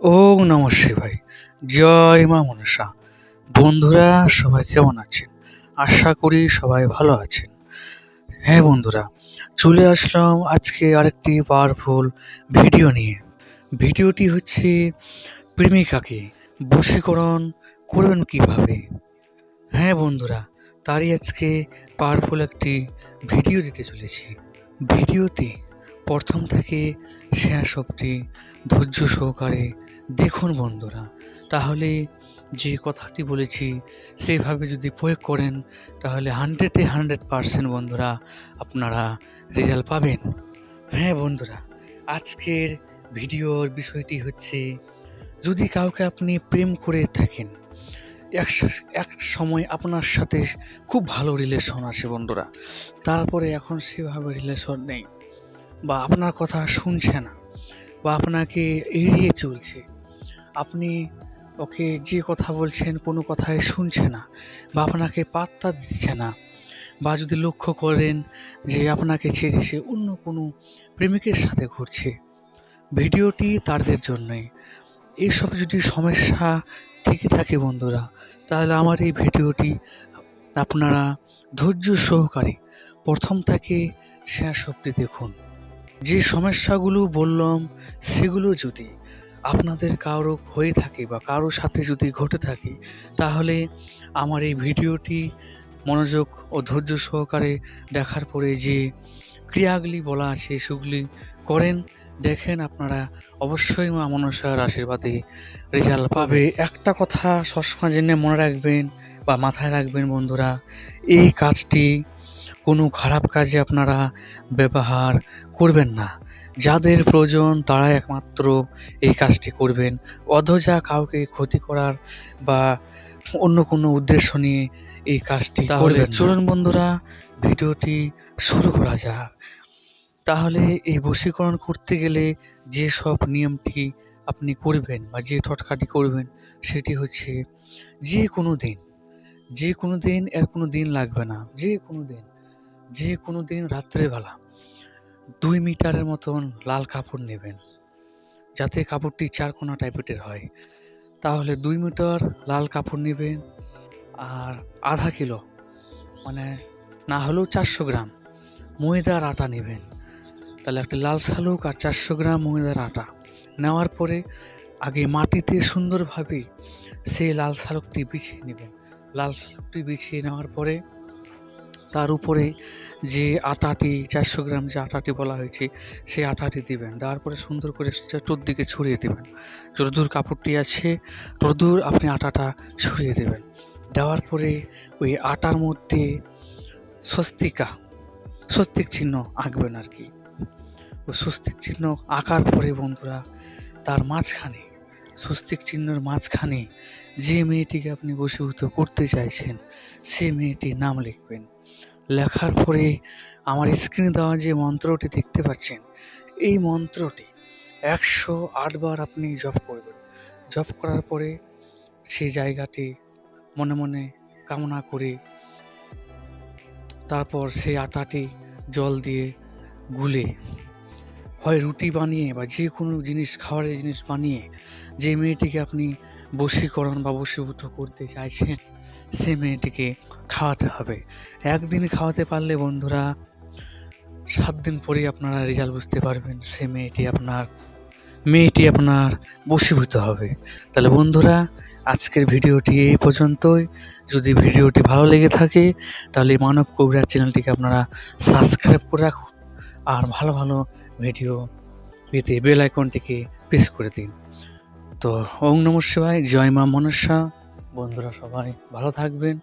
ওম নমঃ শিবায়। জয় মা মনসা। বন্ধুরা সবাই কেমন আছেন? আশা করি সবাই ভালো আছেন। হ্যাঁ বন্ধুরা, চলে আসলাম আজকে আরেকটি পাওয়ারফুল ভিডিও নিয়ে। ভিডিওটি হচ্ছে প্রেমিকাকে বশীকরণ করবেন কিভাবে। হ্যাঁ বন্ধুরা, তারই আজকে পাওয়ারফুল একটি ভিডিও দিতে চলেছি। ভিডিওতে প্রথম থেকে শেষ অবধি ধৈর্য সহকারে দেখুন বন্ধুরা, তাহলে যে কথাটি বলেছি সেভাবে যদি প্রয়োগ করেন তাহলে 100% বন্ধুরা আপনারা রেজাল্ট পাবেন। হ্যাঁ বন্ধুরা, আজকের ভিডিওর বিষয়টি হচ্ছে, যদি কাউকে আপনি প্রেম করে থাকেন, এক সময় আপনার সাথে খুব ভালো রিলেশন আছে বন্ধুরা, তারপরে এখন সেভাবে রিলেশন নেই, বা আপনার কথা শুনছে না, বা আপনাকে এড়িয়ে চলছে, আপনি ওকে যে কথা বলছেন কোনো কথাই শুনছে না, বা আপনাকে পাত্তা দিচ্ছে না, বা যদি লক্ষ্য করেন যে আপনাকে ছেড়ে সে অন্য কোনো প্রেমিকের সাথে ঘুরছে, ভিডিওটি তাদের জন্যই। এইসব যদি সমস্যা থেকে থাকে বন্ধুরা, তাহলে আমার এই ভিডিওটি আপনারা ধৈর্য সহকারে প্রথম থেকে শেষ অবধি দেখুন। যে সমস্যাগুলো বললাম সেগুলো যদি আপনাদের কারো হয়ে থাকে বা কারোর সাথে যদি ঘটে থাকে, তাহলে আমার এই ভিডিওটি মনোযোগ ও ধৈর্য সহকারে দেখার পরে যে ক্রিয়াগুলি বলা আছে সেগুলি করেন, দেখেন আপনারা অবশ্যই মা মনসার আশীর্বাদে রেজাল্ট পাবে। একটা কথা সবসময় জেনে মনে রাখবেন বা মাথায় রাখবেন বন্ধুরা, এই কাজটি কোনো খারাপ কাজে আপনারা ব্যবহার করবেন না। যাদের প্রয়োজন তারা একমাত্র এই কাজটি করবেন, অযথা কাউকে ক্ষতি করার বা অন্য কোনো উদ্দেশ্য নিয়ে এই কাজটি করবেন না। চলুন বন্ধুরা, ভিডিওটি শুরু করা যাক। তাহলে এই বশীকরণ করতে গেলে যে সব নিয়মটি আপনি করবেন বা যে টোটকাটি করবেন সেটি হচ্ছে, যে কোনো দিন এর কোনো দিন লাগবে না, যে কোনো দিন রাত্রেবেলা 2 মিটারের মতন লাল কাপড় নেবেন, যাতে কাপড়টি 4 কোনা টাইপের হয়। তাহলে 2 মিটার লাল কাপড় নেবেন, আর আধা কিলো মানে না হলেও 400 গ্রাম ময়দার আটা নেবেন। তাহলে একটা লাল শালুক আর 400 গ্রাম ময়দার আটা নেওয়ার পরে আগে মাটিতে সুন্দরভাবে সেই লাল শালুকটি বিছিয়ে নেবেন। লাল শালুকটি বিছিয়ে নেওয়ার পরে তার উপরে যে আটাটি 400 গ্রাম যে আটাটি বলা হয়েছে সেই আটাটি দিবেন। দেওয়ার পরে সুন্দর করে চতুর্দিকে ছড়িয়ে দেবেন। যতদূর কাপড়টি আছে ততদূর আপনি আটাটা ছড়িয়ে দেবেন। দেওয়ার পরে ওই আটার মধ্যে স্বস্তিক চিহ্ন আঁকবেন আর কি। ওই স্বস্তিক চিহ্ন আঁকার পরে বন্ধুরা, তার মাঝখানে স্বস্তিক চিহ্নের মাঝখানে যে মেয়েটিকে আপনি বশীভূত করতে চাইছেন সেই মেয়েটির নাম লিখবেন। লেখার পরে আমার স্ক্রিনে দেওয়া যে মন্ত্রটি দেখতে পাচ্ছেন, এই মন্ত্রটি 108 বার আপনি জপ করবেন। জপ করার পরে সেই জায়গাটি মনে মনে কামনা করে তারপর সেই আটাটি জল দিয়ে গুলে হয় রুটি বানিয়ে বা যে কোনো জিনিস খাবারের জিনিস বানিয়ে যে মেয়েটিকে আপনি বশীকরণ বা বশীভূত করতে চাইছেন সে মেয়েটিকে খাওয়াতে হবে। একদিন খাওয়াতে পারলে বন্ধুরা 7 দিন পরেই আপনারা রেজাল্ট বুঝতে পারবেন, সে মেয়েটি আপনার বশীভূত হবে। তাহলে বন্ধুরা, আজকের ভিডিওটি এই পর্যন্তই। যদি ভিডিওটি ভালো লেগে থাকে তাহলে মানব কবিরাজ চ্যানেলটিকে আপনারা সাবস্ক্রাইব করে রাখুন, আর ভালো ভালো ভিডিও পেতে বেল আইকনটিকে প্রেস করে দিন। তো ওম নমঃ শিবায়। জয় মা মনসা। বন্ধুরা সবাই ভালো থাকবেন।